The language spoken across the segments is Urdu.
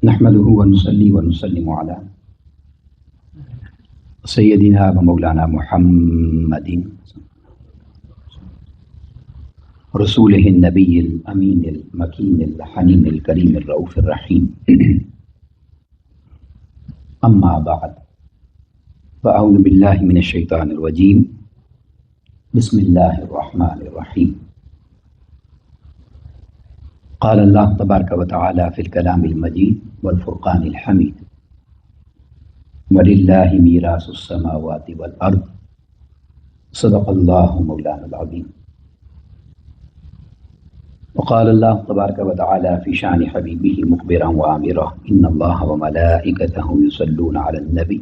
نحمده ونصلي ونسلم على سيدنا ومولانا محمد رسوله النبي الأمين المكين الحنين الكريم الرؤوف الرحيم أما بعد فأعوذ بالله من الشيطان الرجيم بسم الله الرحمن الرحيم قال الله تبارك وتعالى في الكلام المجيد والفرقان الحميد ولله ميراث السماوات والأرض صدق الله مولانا العظيم. وقال الله تبارك وتعالى في شأن حبيبه مخبرا وآمرا إن الله وملائكته يصلون على النبي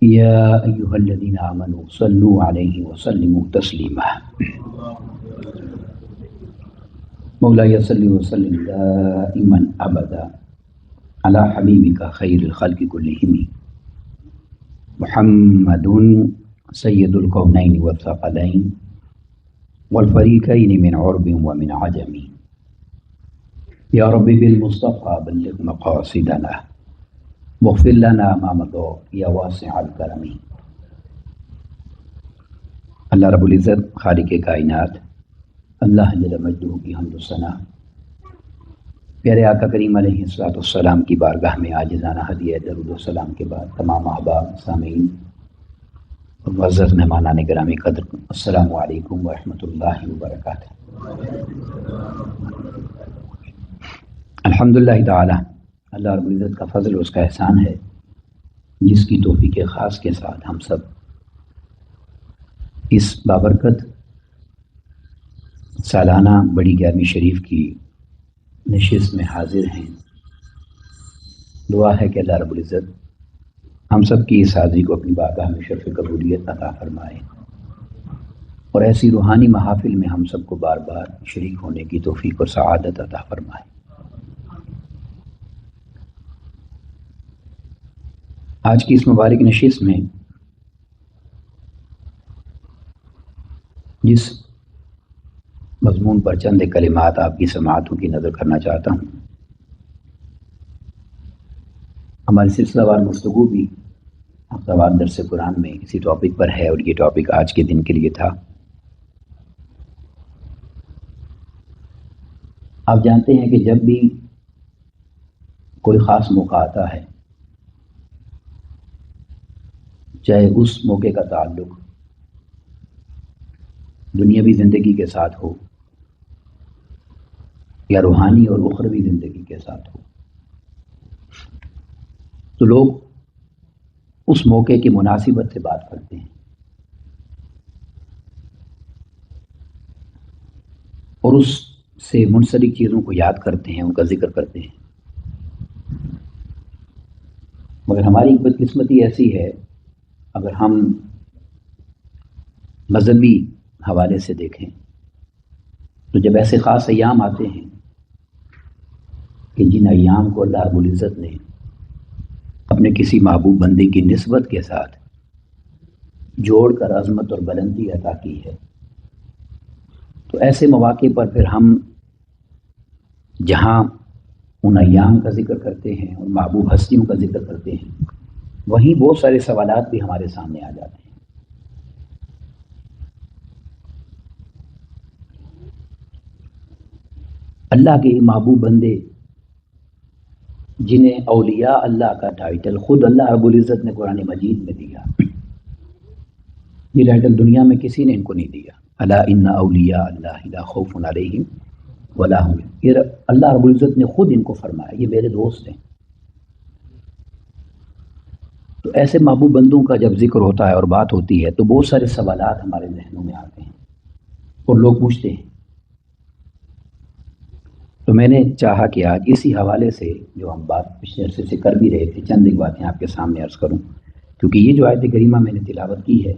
يا أيها الذين آمنوا صلوا عليه وسلموا تسليما. مولاي صل وسلم دائما أبدا على حبيبك خير الخلق كلهم محمد سيد الكونين والثقلين والفريقين من عرب ومن عجم. يا رب بالمصطفى بلغ مقاصدنا واغفر لنا ما مضى يا واسع الكرم. اللہ رب العزت خالق کائنات اللہ جل مجدہ کی حمد و ثنا پیارے آقا کریم علیہ الصلوۃ والسلام کی بارگاہ میں عاجزانہ ہدیہ درود و سلام کے بعد تمام احباب سامعین اور معزز مہمانان گرامی قدر السلام علیکم ورحمۃ اللہ وبرکاتہ. الحمدللہ تعالی اللہ رب العزت کا فضل اس کا احسان ہے جس کی توفیق خاص کے ساتھ ہم سب اس بابرکت سالانہ بڑی گیارہویں شریف کی نشست میں حاضر ہیں. دعا ہے کہ اللہ رب العزت ہم سب کی اس حاضری کو اپنی بارگاہ میں شرف قبولیت عطا فرمائے اور ایسی روحانی محافل میں ہم سب کو بار بار شریک ہونے کی توفیق اور سعادت عطا فرمائے. آج کی اس مبارک نشست میں جس مضمون پر چند کلمات آپ کی سماعتوں کی نظر کرنا چاہتا ہوں. ہماری سلسلہ وار گفتگو بھی ہفتہ وار درس قرآن میں اسی ٹاپک پر ہے اور یہ ٹاپک آج کے دن کے لیے تھا. آپ جانتے ہیں کہ جب بھی کوئی خاص موقع آتا ہے چاہے اس موقع کا تعلق دنیاوی زندگی کے ساتھ ہو یا روحانی اور اخروی زندگی کے ساتھ ہو تو لوگ اس موقع کی مناسبت سے بات کرتے ہیں اور اس سے منسلک چیزوں کو یاد کرتے ہیں، ان کا ذکر کرتے ہیں. مگر ہماری بدقسمتی ایسی ہے اگر ہم مذہبی حوالے سے دیکھیں تو جب ایسے خاص ایام آتے ہیں کہ جن ایام کو اللہ رب العزت نے اپنے کسی محبوب بندے کی نسبت کے ساتھ جوڑ کر عظمت اور بلندی عطا کی ہے، تو ایسے مواقع پر پھر ہم جہاں ان ایام کا ذکر کرتے ہیں اور محبوب ہستیوں کا ذکر کرتے ہیں وہیں بہت سارے سوالات بھی ہمارے سامنے آ جاتے ہیں. اللہ کے محبوب بندے جنہیں اولیاء اللہ کا ٹائٹل خود اللہ رب العزت نے قرآن مجید میں دیا، یہ ٹائٹل دنیا میں کسی نے ان کو نہیں دیا. الا ان اولیاء اللہ لا خوف علیہم ولا هم، یہ اللہ رب العزت نے خود ان کو فرمایا یہ میرے دوست ہیں. تو ایسے محبوب بندوں کا جب ذکر ہوتا ہے اور بات ہوتی ہے تو بہت سارے سوالات ہمارے ذہنوں میں آتے ہیں اور لوگ پوچھتے ہیں. تو میں نے چاہا کہ آج اسی حوالے سے جو ہم بات پچھلے عرصے سے کر بھی رہے تھے چند ایک باتیں آپ کے سامنے عرض کروں، کیونکہ یہ جو آیت کریمہ میں نے تلاوت کی ہے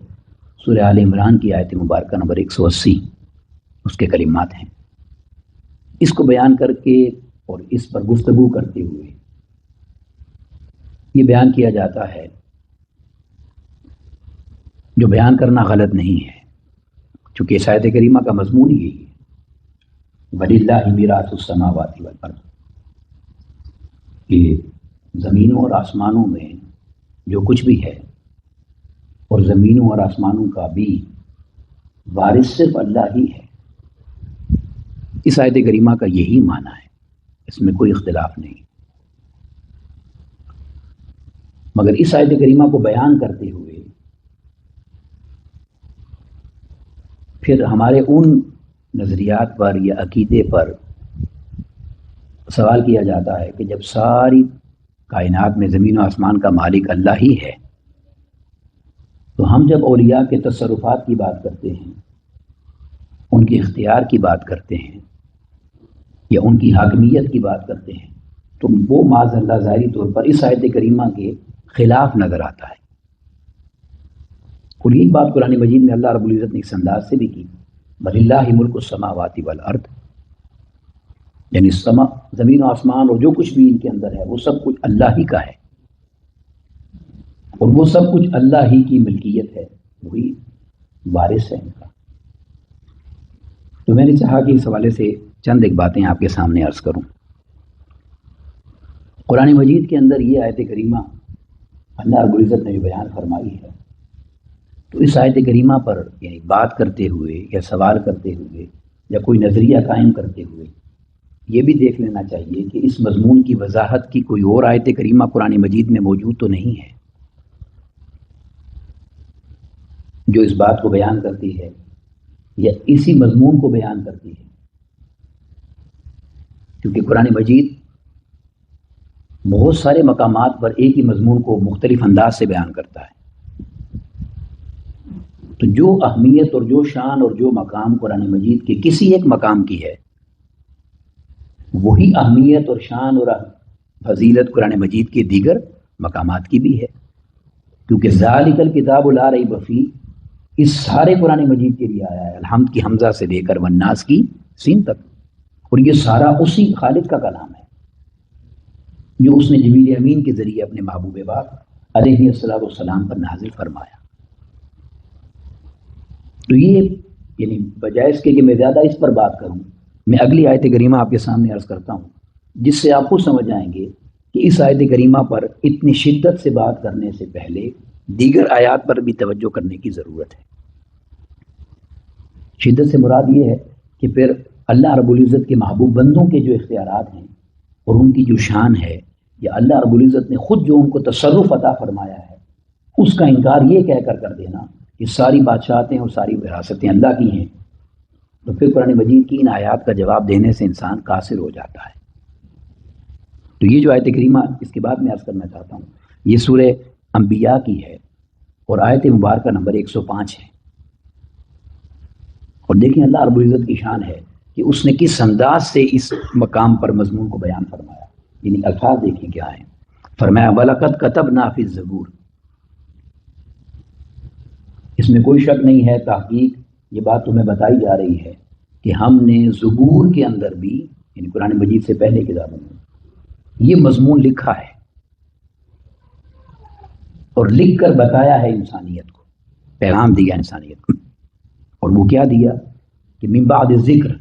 سورہ آل عمران کی آیت مبارکہ نمبر 180 اس کے کلمات ہیں. اس کو بیان کر کے اور اس پر گفتگو کرتے ہوئے یہ بیان کیا جاتا ہے جو بیان کرنا غلط نہیں ہے، چونکہ اس آیت کریمہ کا مضمون یہی ہے وَلِلَّهِ مِيرَاثُ السَّمَاوَاتِ وَالْأَرْضِ. کہ زمینوں اور آسمانوں میں جو کچھ بھی ہے اور زمینوں اور آسمانوں کا بھی وارث صرف اللہ ہی ہے. اس آیت کریمہ کا یہی معنی ہے، اس میں کوئی اختلاف نہیں. مگر اس آیت کریمہ کو بیان کرتے ہوئے پھر ہمارے ان نظریات پر یا عقیدے پر سوال کیا جاتا ہے کہ جب ساری کائنات میں زمین و آسمان کا مالک اللہ ہی ہے، تو ہم جب اولیاء کے تصرفات کی بات کرتے ہیں، ان کے اختیار کی بات کرتے ہیں یا ان کی حاکمیت کی بات کرتے ہیں، تو وہ معاذ اللہ ظاہری طور پر اس آیت کریمہ کے خلاف نظر آتا ہے. اور یہ بات قرآن مجید میں اللہ رب العزت نے اس انداز سے بھی کی، وَلِلَّهِ مُلْكُ السَّمَاوَاتِ وَالْأَرْضِ، یعنی زمین و آسمان اور جو کچھ بھی ان کے اندر ہے وہ سب کچھ اللہ ہی کا ہے، اور وہ سب کچھ اللہ ہی کی ملکیت ہے، وہی وارث ہے ان کا. تو میں نے چاہا کہ اس حوالے سے چند ایک باتیں آپ کے سامنے عرض کروں. قرآن مجید کے اندر یہ آیت کریمہ اللہ رب العزت نے جو بیان فرمائی ہے، تو اس آیت کریمہ پر یعنی بات کرتے ہوئے یا سوال کرتے ہوئے یا کوئی نظریہ قائم کرتے ہوئے یہ بھی دیکھ لینا چاہیے کہ اس مضمون کی وضاحت کی کوئی اور آیت کریمہ قرآن مجید میں موجود تو نہیں ہے جو اس بات کو بیان کرتی ہے یا اسی مضمون کو بیان کرتی ہے. کیونکہ قرآن مجید بہت سارے مقامات پر ایک ہی مضمون کو مختلف انداز سے بیان کرتا ہے. تو جو اہمیت اور جو شان اور جو مقام قرآن مجید کے کسی ایک مقام کی ہے، وہی اہمیت اور شان اور فضیلت قرآن مجید کے دیگر مقامات کی بھی ہے. کیونکہ ذالک الکتاب لا ریب فیہ اس سارے قرآن مجید کے لیے آیا ہے، الحمد کی حمزہ سے لے کر والناس کی سین تک، اور یہ سارا اسی خالق کا کلام ہے جو اس نے جبریل امین کے ذریعے اپنے محبوب پاک علیہ الصلوۃ والسلام پر نازل فرمایا. تو یہ یعنی بجائے اس کے کہ میں زیادہ اس پر بات کروں، میں اگلی آیت کریمہ آپ کے سامنے عرض کرتا ہوں، جس سے آپ خود سمجھ جائیں گے کہ اس آیت کریمہ پر اتنی شدت سے بات کرنے سے پہلے دیگر آیات پر بھی توجہ کرنے کی ضرورت ہے. شدت سے مراد یہ ہے کہ پھر اللہ رب العزت کے محبوب بندوں کے جو اختیارات ہیں اور ان کی جو شان ہے، یا اللہ رب العزت نے خود جو ان کو تصرف عطا فرمایا ہے، اس کا انکار یہ کہہ کر دینا کہ ساری بادشاہتیں اور ساری وراثتیں اللہ کی ہیں، تو پھر قرآن مجید کی ان آیات کا جواب دینے سے انسان قاصر ہو جاتا ہے. تو یہ جو آیت کریمہ اس کے بعد میں عرض کرنا چاہتا ہوں، یہ سورہ انبیاء کی ہے اور آیت مبارکہ نمبر 105 ہے. اور دیکھیں اللہ رب العزت کی شان ہے کہ اس نے کس انداز سے اس مقام پر مضمون کو بیان فرمایا. یعنی الفاظ دیکھیں کیا ہیں. فرمایا وَلَقَدْ كَتَبْنَا فِي الزَّبُورِ، اس میں کوئی شک نہیں ہے، تحقیق یہ بات تمہیں بتائی جا رہی ہے کہ ہم نے زبور کے اندر بھی یعنی قرآن مجید سے پہلے کتابوں میں یہ مضمون لکھا ہے اور لکھ کر بتایا ہے انسانیت کو، پیغام دیا انسانیت کو. اور وہ کیا دیا کہ من بعد ذکر،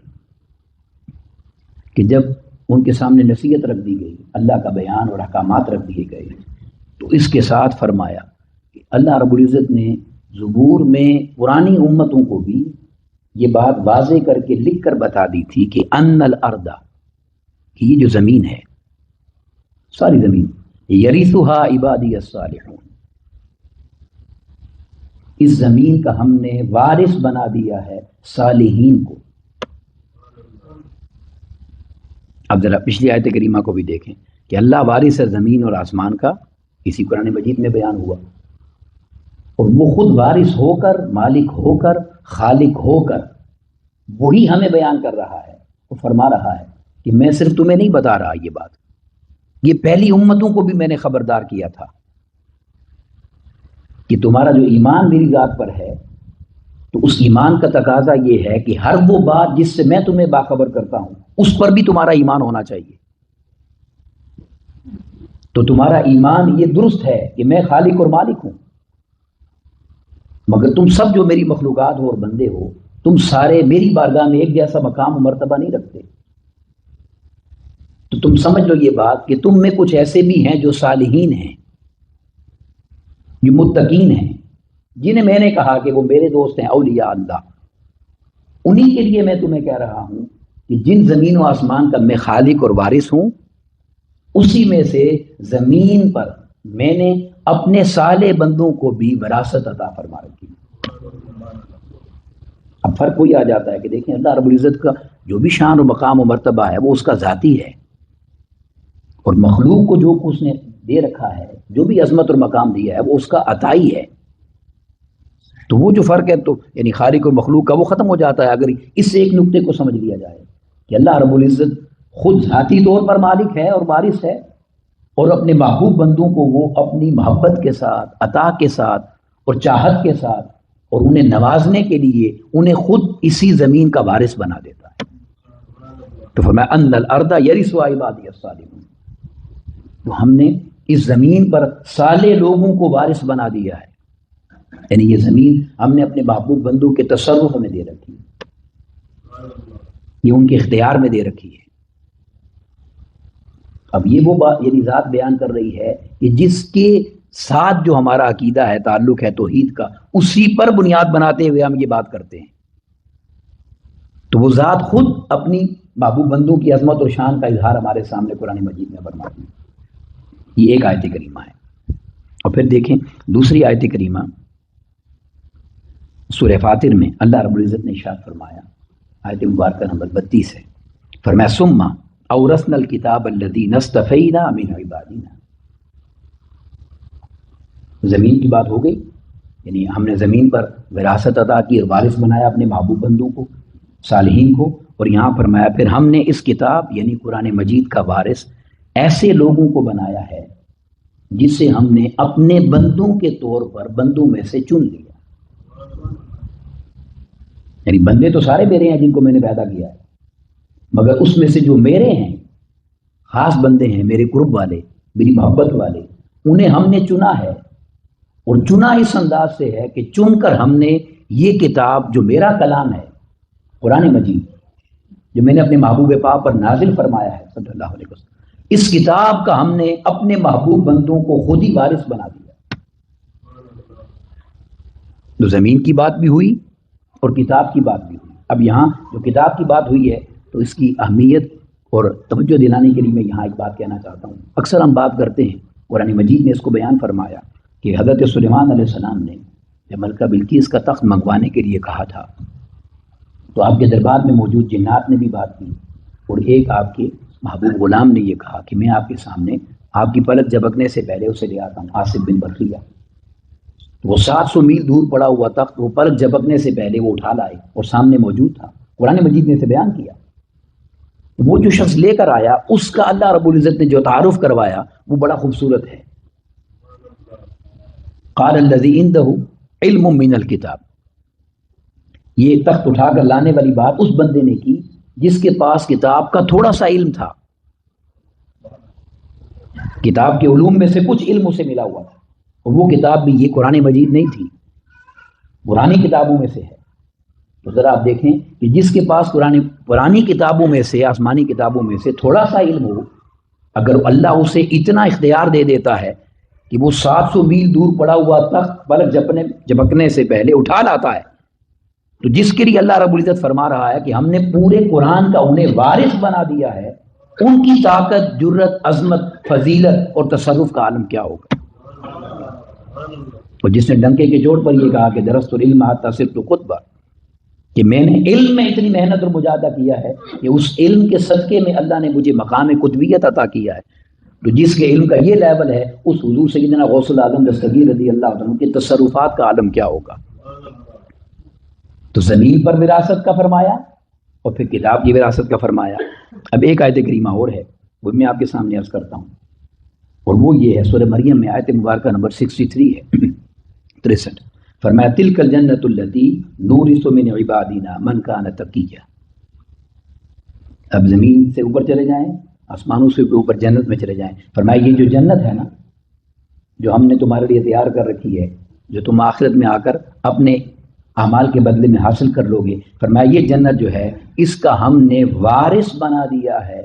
کہ جب ان کے سامنے نصیحت رکھ دی گئی، اللہ کا بیان اور احکامات رکھ دیے گئے، تو اس کے ساتھ فرمایا کہ اللہ رب العزت نے زبور میں پرانی امتوں کو بھی یہ بات واضح کر کے لکھ کر بتا دی تھی کہ ان الارض، کہ یہ جو زمین ہے، ساری زمین، یرثھا عبادی الصالحون، اس زمین کا ہم نے وارث بنا دیا ہے صالحین کو. اب ذرا پچھلی آیت کریمہ کو بھی دیکھیں کہ اللہ وارث ہے زمین اور آسمان کا، اسی قرآن مجید میں بیان ہوا، اور وہ خود وارث ہو کر، مالک ہو کر، خالق ہو کر وہی ہمیں بیان کر رہا ہے. وہ فرما رہا ہے کہ میں صرف تمہیں نہیں بتا رہا یہ بات، یہ پہلی امتوں کو بھی میں نے خبردار کیا تھا کہ تمہارا جو ایمان میری ذات پر ہے، تو اس ایمان کا تقاضا یہ ہے کہ ہر وہ بات جس سے میں تمہیں باخبر کرتا ہوں اس پر بھی تمہارا ایمان ہونا چاہیے. تو تمہارا ایمان یہ درست ہے کہ میں خالق اور مالک ہوں، مگر تم سب جو میری مخلوقات ہو اور بندے ہو، تم سارے میری بارگاہ میں ایک جیسا مقام و مرتبہ نہیں رکھتے. تو تو تم سمجھ لو یہ بات کہ تم میں کچھ ایسے بھی ہیں جو صالحین ہیں، جو متقین ہیں، جنہیں میں نے کہا کہ وہ میرے دوست ہیں، اولیاء اللہ. انہی کے لیے میں تمہیں کہہ رہا ہوں کہ جن زمین و آسمان کا میں خالق اور وارث ہوں، اسی میں سے زمین پر میں نے اپنے صالح بندوں کو بھی وراثت عطا فرما رکھی. اب فرق وہی آ جاتا ہے کہ دیکھیں اللہ رب العزت کا جو بھی شان و مقام و مرتبہ ہے وہ اس کا ذاتی ہے، اور مخلوق کو جو اس نے دے رکھا ہے، جو بھی عظمت اور مقام دیا ہے، وہ اس کا عطائی ہے. تو وہ جو فرق ہے تو یعنی خالق اور مخلوق کا وہ ختم ہو جاتا ہے اگر اس ایک نقطے کو سمجھ لیا جائے کہ اللہ رب العزت خود ذاتی طور پر مالک ہے اور وارث ہے، اور اپنے محبوب بندوں کو وہ اپنی محبت کے ساتھ، عطا کے ساتھ اور چاہت کے ساتھ اور انہیں نوازنے کے لیے انہیں خود اسی زمین کا وارث بنا دیتا ہے. تو فرمایا ان الارض یرثها عبادی الصالحون، تو ہم نے اس زمین پر صالح لوگوں کو وارث بنا دیا ہے، یعنی یہ زمین ہم نے اپنے محبوب بندوں کے تصرف میں دے رکھی ہے، یہ ان کے اختیار میں دے رکھی ہے. اب یہ وہ بات یعنی ذات بیان کر رہی ہے کہ جس کے ساتھ جو ہمارا عقیدہ ہے، تعلق ہے توحید کا، اسی پر بنیاد بناتے ہوئے ہم یہ بات کرتے ہیں. تو وہ ذات خود اپنی محبوب بندوں کی عظمت اور شان کا اظہار ہمارے سامنے قرآن مجید میں فرماتی ہے. یہ ایک آیت کریمہ ہے. اور پھر دیکھیں دوسری آیت کریمہ سورہ فاطر میں اللہ رب العزت نے ارشاد فرمایا، آیت مبارکہ نمبر 32 ہے، فرمایا ثم اورثنا الکتاب الذین اصطفینا من عبادنا. زمین کی بات ہو گئی، یعنی ہم نے زمین پر وراثت عطا کی اور وارث بنایا اپنے محبوب بندوں کو، صالحین کو. اور یہاں فرمایا پھر ہم نے اس کتاب یعنی قرآن مجید کا وارث ایسے لوگوں کو بنایا ہے جسے ہم نے اپنے بندوں کے طور پر بندوں میں سے چن لیا. یعنی بندے تو سارے میرے ہیں جن کو میں نے پیدا کیا ہے، مگر اس میں سے جو میرے ہیں، خاص بندے ہیں، میرے قرب والے، میری محبت والے، انہیں ہم نے چنا ہے. اور چنا اس انداز سے ہے کہ چن کر ہم نے یہ کتاب جو میرا کلام ہے، قرآن مجید، جو میں نے اپنے محبوب پاک پر نازل فرمایا ہے صلی اللہ علیہ وسلم، اس کتاب کا ہم نے اپنے محبوب بندوں کو خود ہی وارث بنا دیا. تو زمین کی بات بھی ہوئی اور کتاب کی بات بھی ہوئی. اب یہاں جو کتاب کی بات ہوئی ہے تو اس کی اہمیت اور توجہ دلانے کے لیے میں یہاں ایک بات کہنا چاہتا ہوں. اکثر ہم بات کرتے ہیں، قرآن مجید نے اس کو بیان فرمایا کہ حضرت سلیمان علیہ السلام نے جب ملکہ بلقیس کا تخت منگوانے کے لیے کہا تھا تو آپ کے دربار میں موجود جنات نے بھی بات کی، اور ایک آپ کے محبوب غلام نے یہ کہا کہ میں آپ کے سامنے آپ کی پلک جھپکنے سے پہلے اسے لے آتا ہوں، آصف بن برخیہ. وہ 700 میل دور پڑا ہوا تخت وہ پلک جھپکنے سے پہلے وہ اٹھا لائے اور سامنے موجود تھا. قرآن مجید نے اسے بیان کیا. وہ جو شخص لے کر آیا اس کا اللہ رب العزت نے جو تعارف کروایا وہ بڑا خوبصورت ہے. قال الذی عندہ علم من الکتاب، یہ تخت اٹھا کر لانے والی بات اس بندے نے کی جس کے پاس کتاب کا تھوڑا سا علم تھا. کتاب کے علوم میں سے کچھ علم اسے ملا ہوا تھا، اور وہ کتاب بھی یہ قرآن مجید نہیں تھی، پرانی کتابوں میں سے ہے. تو ذرا آپ دیکھیں کہ جس کے پاس پرانی کتابوں میں سے، آسمانی کتابوں میں سے تھوڑا سا علم ہو، اگر اللہ اسے اتنا اختیار دے دیتا ہے کہ وہ 700 میل دور پڑا ہوا تخت پلک جھپکنے سے پہلے اٹھا لاتا ہے، تو جس کے لیے اللہ رب العزت فرما رہا ہے کہ ہم نے پورے قرآن کا انہیں وارث بنا دیا ہے، ان کی طاقت، جرت، عظمت، فضیلت اور تصرف کا عالم کیا ہوگا. اور جس نے ڈنکے کے جوڑ پر یہ کہا کہ درست العلم حتی صرت خطبہ، کہ میں نے علم میں اتنی محنت اور مجاہدہ کیا ہے کہ اس علم کے صدقے میں اللہ نے مجھے مقام قطبیت عطا کیا ہے. تو جس کے علم کا یہ لیول ہے، اس حضور سیدنا غوث العالم دستگیر رضی اللہ عنہ کے تصرفات کا عالم کیا ہوگا. تو زمین پر وراثت کا فرمایا اور پھر کتاب کی وراثت کا فرمایا. اب ایک آیت کریمہ اور ہے، وہ میں آپ کے سامنے عرض کرتا ہوں، اور وہ یہ ہے سورہ مریم میں آیت مبارکہ نمبر 63 ہے، 63. فرمایا تلک الجنت التی نورث من عبادنا من کان تقیا. اب زمین سے اوپر چلے جائیں، آسمانوں سے اوپر جنت میں چلے جائیں. فرمایا یہ جو جنت ہے نا، جو ہم نے تمہارے لیے تیار کر رکھی ہے، جو تم آخرت میں آ کر اپنے اعمال کے بدلے میں حاصل کر لو گے، فرمایا یہ جنت جو ہے اس کا ہم نے وارث بنا دیا ہے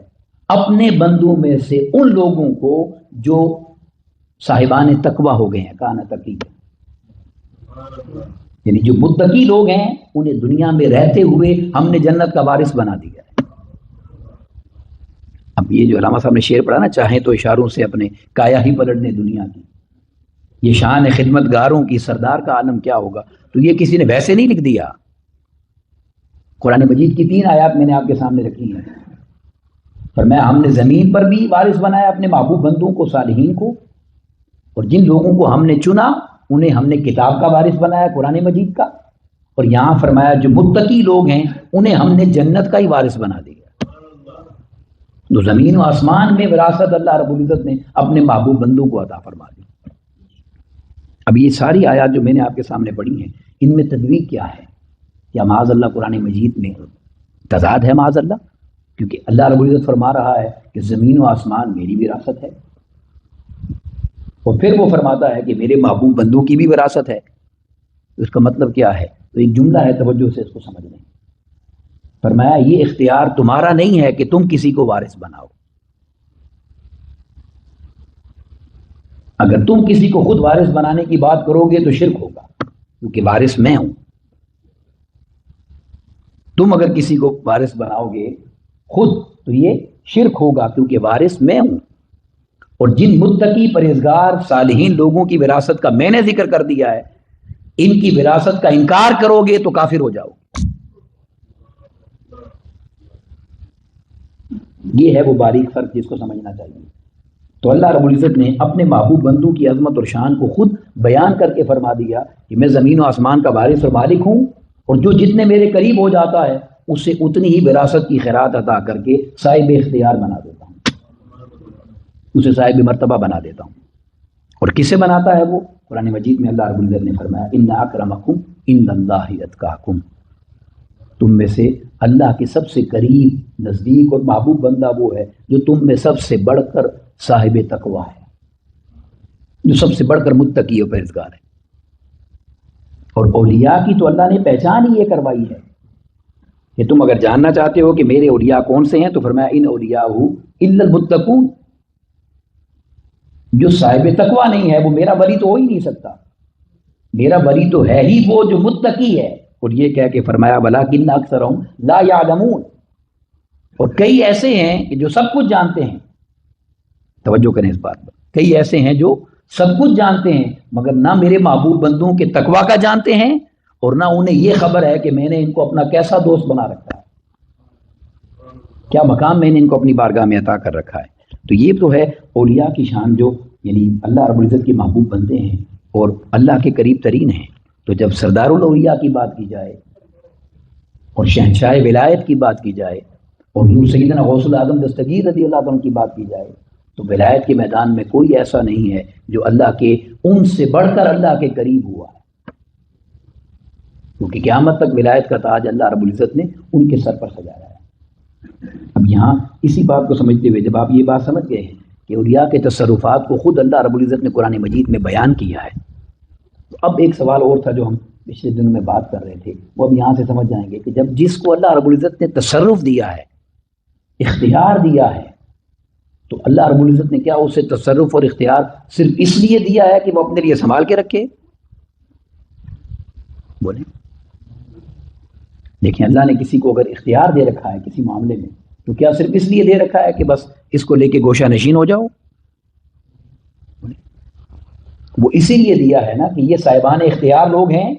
اپنے بندوں میں سے ان لوگوں کو جو صاحبان تقوی ہو گئے ہیں، کان تقی، یعنی جو متقی لوگ ہیں انہیں دنیا میں رہتے ہوئے ہم نے جنت کا وارث بنا دیا ہے۔ اب یہ جو علامہ صاحب نے شعر پڑھا نا، چاہیں تو اشاروں سے اپنے کایا ہی پلٹنے دنیا کی، یہ شان خدمت گاروں کی سردار کا عالم کیا ہوگا، تو یہ کسی نے ویسے نہیں لکھ دیا۔ قرآن مجید کی 3 آیات میں نے آپ کے سامنے رکھی ہیں۔ فرمایا ہم نے زمین پر بھی وارث بنایا اپنے محبوب بندوں کو، صالحین کو، اور جن لوگوں کو ہم نے چنا انہیں ہم نے کتاب کا وارث بنایا، قرآن مجید کا، اور یہاں فرمایا جو متقی لوگ ہیں انہیں ہم نے جنت کا ہی وارث بنا دیا۔ تو زمین و آسمان میں وراثت اللہ رب العزت نے اپنے محبوب بندوں کو عطا فرما دی۔ اب یہ ساری آیات جو میں نے آپ کے سامنے پڑھی ہیں، ان میں تدویق کیا ہے؟ کیا معاذ اللہ قرآن مجید میں تضاد ہے؟ معاذ اللہ، کیونکہ اللہ رب العزت فرما رہا ہے کہ زمین و آسمان میری وراثت ہے، اور پھر وہ فرماتا ہے کہ میرے محبوب بندوں کی بھی وراثت ہے۔ اس کا مطلب کیا ہے؟ تو ایک جملہ ہے، توجہ سے اس کو سمجھ لیں۔ فرمایا یہ اختیار تمہارا نہیں ہے کہ تم کسی کو وارث بناؤ، اگر تم کسی کو خود وارث بنانے کی بات کرو گے تو شرک ہوگا، کیونکہ وارث میں ہوں۔ تم اگر کسی کو وارث بناؤ گے خود تو یہ شرک ہوگا، کیونکہ وارث میں ہوں۔ اور جن متقی پرہیزگار صالحین لوگوں کی وراثت کا میں نے ذکر کر دیا ہے، ان کی وراثت کا انکار کرو گے تو کافر ہو جاؤ۔ یہ ہے وہ باریک فرق جس کو سمجھنا چاہیے۔ تو اللہ رب العزت نے اپنے محبوب بندوں کی عظمت اور شان کو خود بیان کر کے فرما دیا کہ میں زمین و آسمان کا وارث اور مالک ہوں، اور جو جتنے میرے قریب ہو جاتا ہے اسے اتنی ہی وراثت کی خیرات عطا کر کے صاحب اختیار بنا دیتا ہوں، اسے صاحب مرتبہ بنا دیتا ہوں۔ اور کسے بناتا ہے وہ؟ قرآن مجید میں اللہ رب العزت نے فرمایا ان اکرمکم عند اللہ اتقاکم، تم میں سے اللہ کے سب سے قریب، نزدیک اور محبوب بندہ وہ ہے جو تم میں سب سے بڑھ کر صاحب تقوی ہے، جو سب سے بڑھ کر متقی و پرہیزگار ہے۔ اور اولیاء کی تو اللہ نے پہچان ہی یہ کروائی ہے کہ تم اگر جاننا چاہتے ہو کہ میرے اولیاء کون سے ہیں تو فرمایا ان اولیاء الا المتقون، جو صاحب تقوی نہیں ہے وہ میرا ولی تو ہو ہی نہیں سکتا، میرا ولی تو ہے ہی وہ جو متقی ہے۔ اور یہ کہہ کے فرمایا ولکن اکثرهم لا یعلمون، اور کئی ایسے ہیں کہ جو سب کچھ جانتے ہیں، توجہ کریں اس بات پر، کئی ایسے ہیں جو سب کچھ جانتے ہیں مگر نہ میرے محبوب بندوں کے تقوی کا جانتے ہیں، اور نہ انہیں یہ خبر ہے کہ میں نے ان کو اپنا کیسا دوست بنا رکھا ہے، کیا مقام میں نے ان کو اپنی بارگاہ میں عطا کر رکھا ہے۔ تو یہ تو ہے اولیاء کی شان، جو یعنی اللہ رب العزت کے محبوب بندے ہیں اور اللہ کے قریب ترین ہیں۔ تو جب سردار الاولیاء کی بات کی جائے اور شہنشاہ ولایت کی بات کی جائے اور نور سیدنا غوث الاعظم دستگیر رضی اللہ عنہ کی بات کی جائے، تو ولایت کے میدان میں کوئی ایسا نہیں ہے جو اللہ کے ان سے بڑھ کر اللہ کے قریب ہوا ہے، کیونکہ قیامت تک ولایت کا تاج اللہ رب العزت نے ان کے سر پر سجایا ہے۔ اب یہاں اسی بات کو سمجھتے ہوئے جب آپ یہ بات سمجھ گئے ہیں کہ اولیاء کے تصرفات کو خود اللہ رب العزت نے قرآن مجید میں بیان کیا ہے، تو اب ایک سوال اور تھا جو ہم پچھلے دنوں میں بات کر رہے تھے، وہ اب یہاں سے سمجھ جائیں گے کہ جب جس کو اللہ رب العزت نے تصرف دیا ہے، اختیار دیا ہے، تو اللہ رب العزت نے کیا اسے تصرف اور اختیار صرف اس لیے دیا ہے کہ وہ اپنے لیے سنبھال کے رکھے؟ بولیں، دیکھیں اللہ نے کسی کو اگر اختیار دے رکھا ہے کسی معاملے میں تو کیا صرف اس لیے دے رکھا ہے کہ بس اس کو لے کے گوشہ نشین ہو جاؤ؟ وہ اسی لیے دیا ہے نا کہ یہ صاحبان اختیار لوگ ہیں،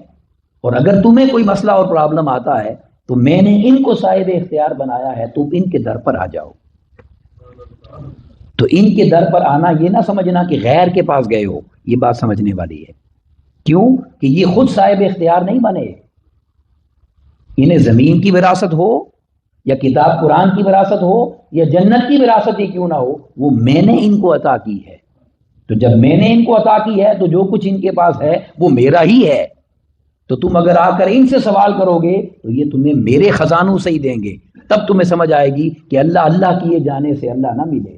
اور اگر تمہیں کوئی مسئلہ اور پرابلم آتا ہے تو میں نے ان کو صاحب اختیار بنایا ہے، تم ان کے در پر آ جاؤ۔ تو ان کے در پر آنا یہ نہ سمجھنا کہ غیر کے پاس گئے ہو، یہ بات سمجھنے والی ہے۔ کیوں کہ یہ خود صاحب اختیار نہیں بنے، انہیں زمین کی وراثت ہو یا کتاب قرآن کی وراثت ہو یا جنت کی وراثت ہی کیوں نہ ہو، وہ میں نے ان کو عطا کی ہے۔ تو جب میں نے ان کو عطا کی ہے تو جو کچھ ان کے پاس ہے وہ میرا ہی ہے۔ تو تم اگر آ کر ان سے سوال کرو گے تو یہ تمہیں میرے خزانوں سے ہی دیں گے، تب تمہیں سمجھ آئے گی کہ اللہ کیے جانے سے اللہ نہ ملے،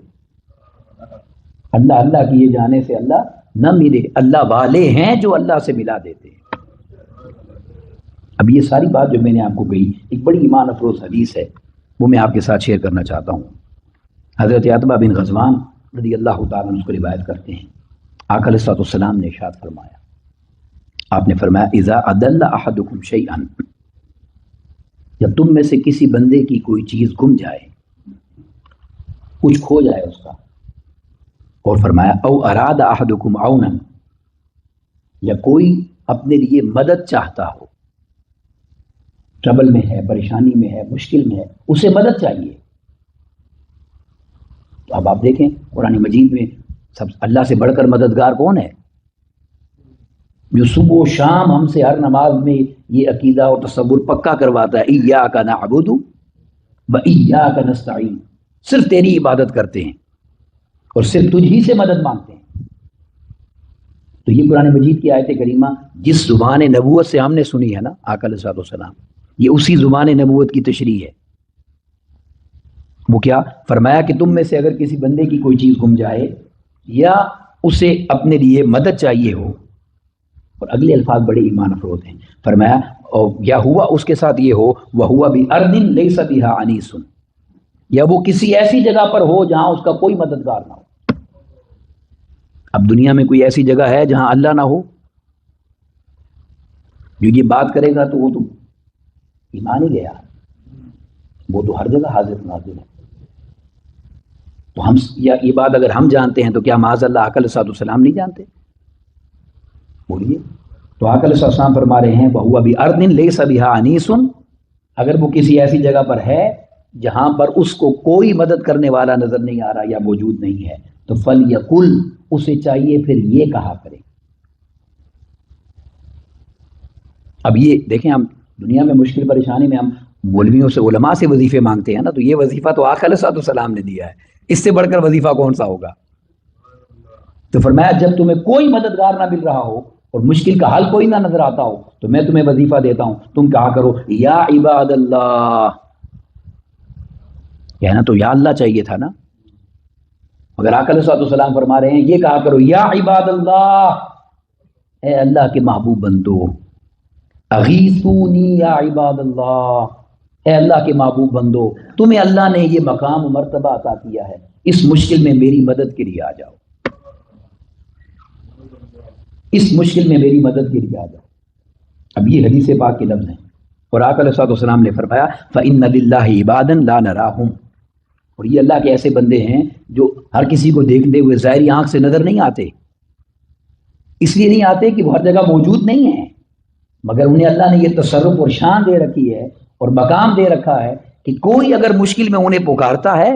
اللہ کیے جانے سے اللہ نہ ملے، اللہ والے ہیں جو اللہ سے ملا دیتے ہیں۔ اب یہ ساری بات جو میں نے آپ کو کہی ایک بڑی ایمان افروز حدیث ہے، وہ میں آپ کے ساتھ شیئر کرنا چاہتا ہوں۔ حضرت عتبہ بن غزوان رضی اللہ تعالیٰ عنہ اس کو روایت کرتے ہیں، آقا علیہ الصلوۃ والسلام نے ارشاد فرمایا، آپ نے فرمایا اذا اضل احدکم شیئا، جب تم میں سے کسی بندے کی کوئی چیز گم جائے، کچھ کھو جائے اس کا، اور فرمایا او اراد احدکم عونا، یا کوئی اپنے لیے مدد چاہتا ہو، ٹربل میں ہے، پریشانی میں ہے، مشکل میں ہے، اسے مدد چاہیے، تو اب آپ دیکھیں قرآن مجید میں سب اللہ سے بڑھ کر مددگار کون ہے؟ جو صبح و شام ہم سے ہر نماز میں یہ عقیدہ اور تصور پکا کرواتا ہے ایاک نعبد و ایاک نستعین، صرف تیری عبادت کرتے ہیں اور صرف تجھ ہی سے مدد مانگتے ہیں۔ تو یہ قرآن مجید کی آیت کریمہ جس زبان نبوت سے ہم نے سنی ہے نا آقا علیہ الصلوۃ والسلام، یہ اسی زبان نبوت کی تشریح ہے۔ وہ کیا فرمایا کہ تم میں سے اگر کسی بندے کی کوئی چیز گم جائے یا اسے اپنے لیے مدد چاہیے ہو، اور اگلے الفاظ بڑے ایمان افروز ہیں، فرمایا یا ہوا اس کے ساتھ یہ ہو وَهُوَ بِأَرْضٍ لَيْسَ بِهَا عَنِيسٌ، یا وہ کسی ایسی جگہ پر ہو جہاں اس کا کوئی مددگار نہ ہو۔ اب دنیا میں کوئی ایسی جگہ ہے جہاں اللہ نہ ہو؟ جو یہ بات کرے گا تو وہ تو ایمان ہی گیا، وہ تو ہر جگہ حاضر ناظر ہے۔ تو ہم یہ بات اگر ہم جانتے ہیں تو کیا معاذ اللہ آقا علیہ الصلوۃ والسلام نہیں جانتے؟ بولیے۔ تو آقا علیہ السلام فرما رہے ہیں وَهُوَ بِأَرْضٍ لَيْسَ بِهَا عَنِيسٌ، اگر وہ کسی ایسی جگہ پر ہے جہاں پر اس کو کوئی مدد کرنے والا نظر نہیں آ رہا یا موجود نہیں ہے، تو فَلْيَقُلْ، اسے چاہیے پھر یہ کہا کرے۔ اب یہ دیکھیں، ہم دنیا میں مشکل پریشانی میں ہم مولویوں سے علماء سے وظیفے مانگتے ہیں نا، تو یہ وظیفہ تو آقا علیہ السلام نے دیا ہے، اس سے بڑھ کر وظیفہ کون سا ہوگا؟ تو فرمایا جب تمہیں کوئی مددگار نہ مل رہا ہو اور مشکل کا حل کوئی نہ نظر آتا ہو تو میں تمہیں وظیفہ دیتا ہوں، تم کہا کرو یا عباد اللہ، کہنا تو یا اللہ چاہیے تھا نا، مگر آقا علیہ السلام فرما رہے ہیں یہ کہا کرو یا عباد اللہ، اے اللہ کے محبوب بندو، اغیثونی یا عباد اللہ، اے اللہ کے محبوب بندو، تمہیں اللہ نے یہ مقام و مرتبہ عطا کیا ہے، اس مشکل میں میری مدد کے لیے آ جاؤ، اس مشکل میں میری مدد کے لیے آ جاؤ۔ اب یہ حدیث پاک کے لفظ ہیں، اور آقا علیہ السلام نے فرمایا فَإِنَّ لِلَّهِ عِبَادًا لَا نَرَاهُمْ، اور یہ اللہ کے ایسے بندے ہیں جو ہر کسی کو دیکھتے ہوئے ظاہری آنکھ سے نظر نہیں آتے، اس لیے نہیں آتے کہ وہ ہر جگہ موجود نہیں ہیں، مگر انہیں اللہ نے یہ تصرف اور شان دے رکھی ہے اور مقام دے رکھا ہے کہ کوئی اگر مشکل میں انہیں پکارتا ہے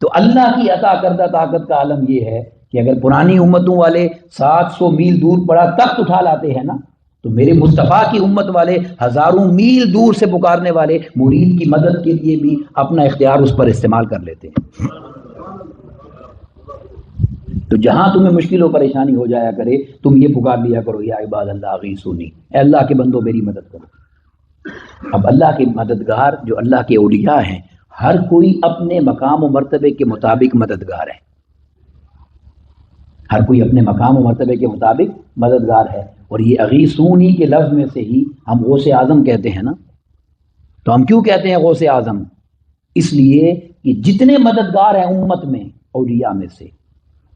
تو اللہ کی عطا کردہ طاقت کا عالم یہ ہے کہ اگر پرانی امتوں والے 700 میل دور پڑا تخت اٹھا لاتے ہیں نا، تو میرے مصطفیٰ کی امت والے ہزاروں میل دور سے پکارنے والے مرید کی مدد کے لیے بھی اپنا اختیار اس پر استعمال کر لیتے ہیں۔ تو جہاں تمہیں مشکل و پریشانی ہو جایا کرے تم یہ پکار لیا کرو یا عباد اللہ اغیثونی، اے اللہ کے بندوں میری مدد کرو۔ اب اللہ کے مددگار جو اللہ کے اولیاء ہیں، ہر کوئی اپنے مقام و مرتبے کے مطابق مددگار ہے، ہر کوئی اپنے مقام و مرتبے کے مطابق مددگار ہے، اور یہ اغیثونی کے لفظ میں سے ہی ہم غوث اعظم کہتے ہیں نا۔ تو ہم کیوں کہتے ہیں غوث اعظم؟ اس لیے کہ جتنے مددگار ہیں امت میں اولیاء میں سے،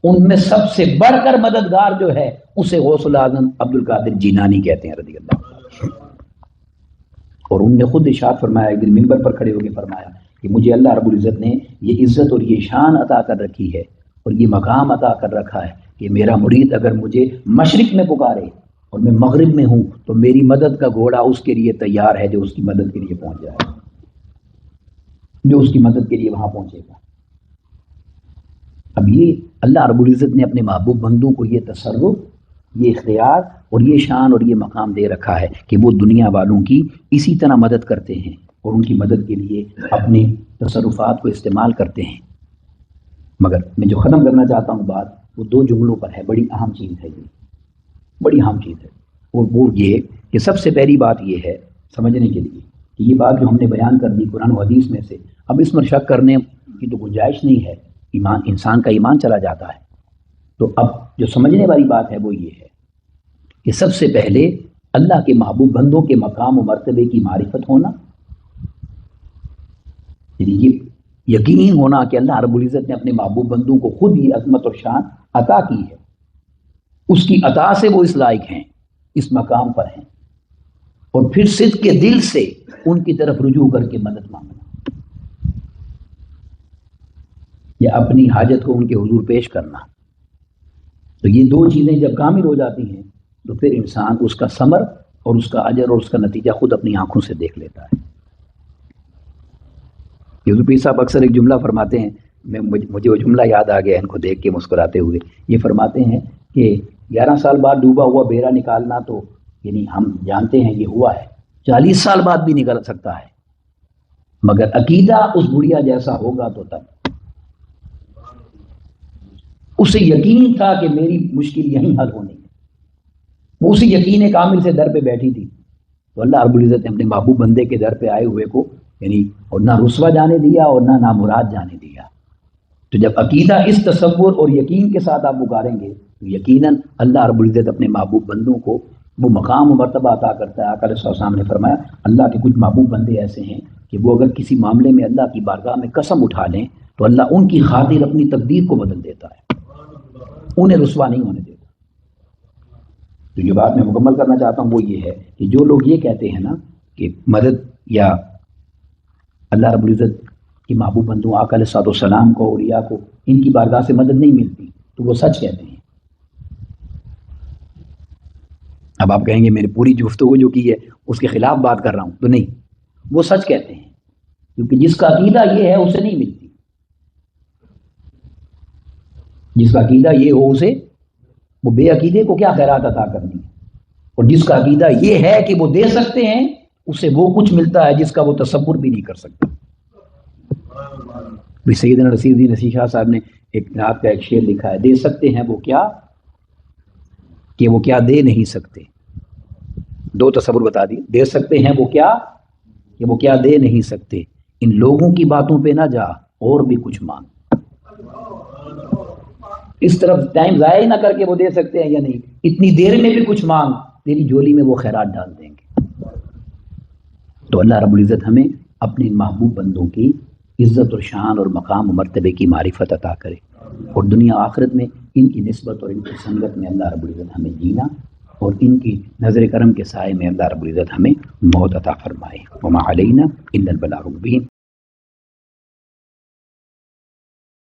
ان میں سب سے بڑھ کر مددگار جو ہے اسے غوث الاعظم عبد القادر جیلانی کہتے ہیں رضی اللہ، اور ان نے خود ارشاد فرمایا، ایک دن ممبر پر کھڑے ہو کے فرمایا کہ مجھے اللہ رب العزت نے یہ عزت اور یہ شان عطا کر رکھی ہے اور یہ مقام عطا کر رکھا ہے کہ میرا مرید اگر مجھے مشرق میں پکارے اور میں مغرب میں ہوں تو میری مدد کا گھوڑا اس کے لیے تیار ہے جو اس کی مدد کے لیے پہنچ جائے، جو اس کی مدد کے لیے وہاں پہنچے گا۔ اب یہ اللہ رب العزت نے اپنے محبوب بندوں کو یہ تصرف، یہ اختیار اور یہ شان اور یہ مقام دے رکھا ہے کہ وہ دنیا والوں کی اسی طرح مدد کرتے ہیں اور ان کی مدد کے لیے اپنے تصرفات کو استعمال کرتے ہیں۔ مگر میں جو ختم کرنا چاہتا ہوں بات، وہ 2 جملوں پر ہے، بڑی اہم چیز ہے، یہ بڑی اہم چیز ہے، اور وہ یہ کہ سب سے پہلی بات یہ ہے سمجھنے کے لیے کہ یہ بات جو ہم نے بیان کر دی قرآن و حدیث میں سے، اب اس میں شک کرنے کی تو گنجائش نہیں ہے، ایمان انسان کا ایمان چلا جاتا ہے۔ تو اب جو سمجھنے والی بات ہے وہ یہ ہے کہ سب سے پہلے اللہ کے محبوب بندوں کے مقام و مرتبے کی معرفت ہونا، یعنی یقین ہونا کہ اللہ رب العزت نے اپنے محبوب بندوں کو خود یہ عظمت اور شان عطا کی ہے، اس کی عطا سے وہ اس لائق ہیں، اس مقام پر ہیں، اور پھر صدق کے دل سے ان کی طرف رجوع کر کے مدد مانگنا یا اپنی حاجت کو ان کے حضور پیش کرنا. تو یہ دو چیزیں جب کامل ہو جاتی ہیں تو پھر انسان اس کا ثمر اور اس کا اجر اور اس کا نتیجہ خود اپنی آنکھوں سے دیکھ لیتا ہے. یوسف پیر صاحب اکثر ایک جملہ فرماتے ہیں، مجھے وہ جملہ یاد آ گیا ان کو دیکھ کے مسکراتے ہوئے. یہ فرماتے ہیں کہ 11 سال بعد ڈوبا ہوا بیڑا نکالنا تو یعنی ہم جانتے ہیں یہ ہوا ہے، 40 سال بعد بھی نکل سکتا ہے، مگر عقیدہ اس بڑھیا جیسا ہوگا تو تب. اسے یقین تھا کہ میری مشکل یہیں حل ہونی ہے، وہ اسی یقین کامل سے در پہ بیٹھی تھی. تو اللہ رب العزت نے اپنے محبوب بندے کے در پہ آئے ہوئے کو یعنی اور نہ رسوا جانے دیا اور نہ نامراد جانے دیا. تو جب عقیدہ اس تصور اور یقین کے ساتھ آپ پکاریں گے تو یقیناً اللہ رب العزت اپنے محبوب بندوں کو وہ مقام و مرتبہ عطا کرتا ہے. آقا علیہ السلام نے فرمایا اللہ کے کچھ محبوب بندے ایسے ہیں کہ وہ اگر کسی معاملے میں اللہ کی بارگاہ میں قسم اٹھا لیں تو اللہ ان کی خاطر اپنی تقدیر کو بدل دیتا ہے، انہیں رسوا نہیں ہونے دیتا. تو جو بات میں مکمل کرنا چاہتا ہوں وہ یہ ہے کہ جو لوگ یہ کہتے ہیں نا کہ مدد یا اللہ رب العزت کی محبوب بندوں آقا علیہ السلام کو اولیاء کو ان کی بارگاہ سے مدد نہیں ملتی، تو وہ سچ کہتے ہیں. اب آپ کہیں گے میری پوری گفتگو جو کی ہے اس کے خلاف بات کر رہا ہوں، تو نہیں، وہ سچ کہتے ہیں، کیونکہ جس کا عقیدہ یہ ہے اسے نہیں ملتی. جس کا عقیدہ یہ ہو اسے، وہ بے عقیدے کو کیا خیرات عطا کرنی ہے، اور جس کا عقیدہ یہ ہے کہ وہ دے سکتے ہیں اسے وہ کچھ ملتا ہے جس کا وہ تصور بھی نہیں کر سکتا. سیدنا رشید الدین رشید شاہ صاحب نے ایک رات کا ایک شعر لکھا ہے، دے سکتے ہیں وہ کیا کہ وہ کیا دے نہیں سکتے. دو تصور بتا دیے، دے سکتے ہیں وہ کیا کہ وہ کیا دے نہیں سکتے، ان لوگوں کی باتوں پہ نہ جا اور بھی کچھ مانگ. اس طرف ٹائم ضائع نہ کر کے وہ دے سکتے ہیں یا نہیں، اتنی دیر میں بھی کچھ مانگ، تیری جولی میں وہ خیرات ڈال دیں گے. تو اللہ رب العزت ہمیں اپنے محبوب بندوں کی عزت اور شان اور مقام و مرتبے کی معرفت عطا کرے، اور دنیا آخرت میں ان کی نسبت اور ان کی سنگت میں اللہ رب العزت ہمیں جینا، اور ان کی نظر کرم کے سائے میں اللہ رب العزت ہمیں موت عطا فرمائے. وما علینا الا البلاغ المبین.